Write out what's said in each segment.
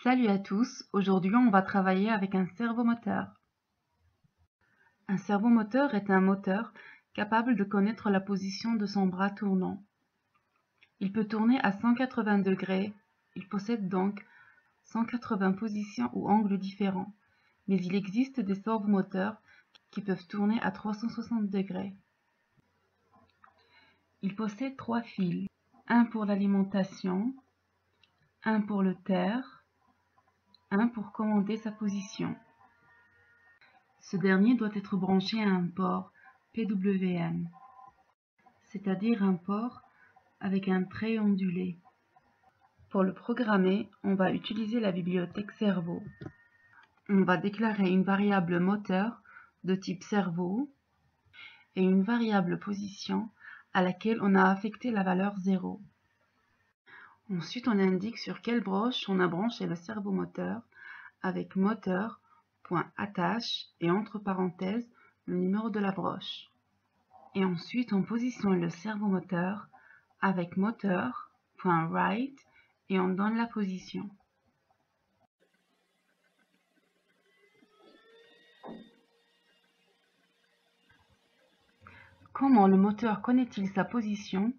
Salut à tous, aujourd'hui on va travailler avec un servomoteur. Un servomoteur est un moteur capable de connaître la position de son bras tournant. Il peut tourner à 180 degrés, il possède donc 180 positions ou angles différents, mais il existe des servomoteurs qui peuvent tourner à 360 degrés. Il possède 3 fils, un pour l'alimentation, un pour le terre, un pour commander sa position. Ce dernier doit être branché à un port PWM, c'est-à-dire un port avec un trait ondulé. Pour le programmer, on va utiliser la bibliothèque servo. On va déclarer une variable moteur de type servo et une variable position à laquelle on a affecté la valeur 0. Ensuite, on indique sur quelle broche on a branché le servomoteur avec moteur.attache et entre parenthèses le numéro de la broche. Et ensuite, on positionne le servomoteur avec moteur.write et on donne la position. Comment le moteur connaît-il sa position?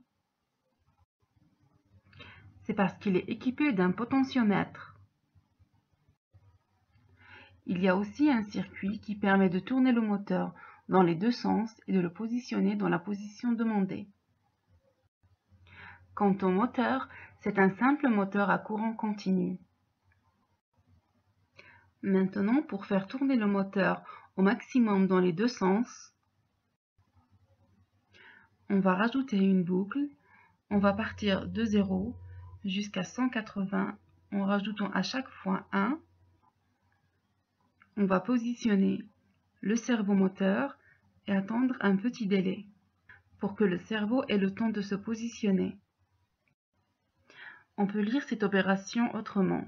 C'est parce qu'il est équipé d'un potentiomètre. Il y a aussi un circuit qui permet de tourner le moteur dans les deux sens et de le positionner dans la position demandée. Quant au moteur, c'est un simple moteur à courant continu. Maintenant, pour faire tourner le moteur au maximum dans les deux sens, on va rajouter une boucle. On va partir de 0 jusqu'à 180 en rajoutant à chaque fois 1. On va positionner le servomoteur et attendre un petit délai pour que le cerveau ait le temps de se positionner. On peut lire cette opération autrement.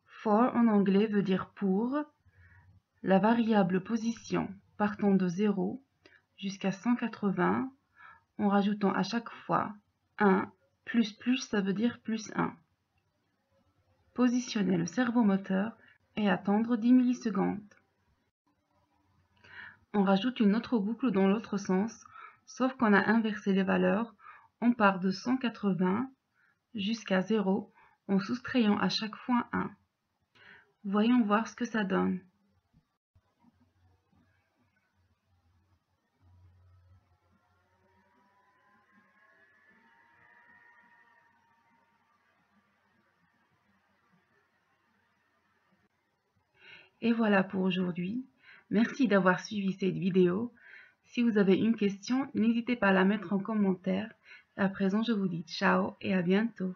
For en anglais veut dire pour, la variable position partant de 0 jusqu'à 180 en rajoutant à chaque fois 1, plus ça veut dire plus 1. Positionner le servomoteur et attendre 10 millisecondes. On rajoute une autre boucle dans l'autre sens, sauf qu'on a inversé les valeurs. On part de 180 jusqu'à 0 en soustrayant à chaque fois 1. Voyons voir ce que ça donne. Et voilà pour aujourd'hui. Merci d'avoir suivi cette vidéo. Si vous avez une question, n'hésitez pas à la mettre en commentaire. À présent, je vous dis ciao et à bientôt.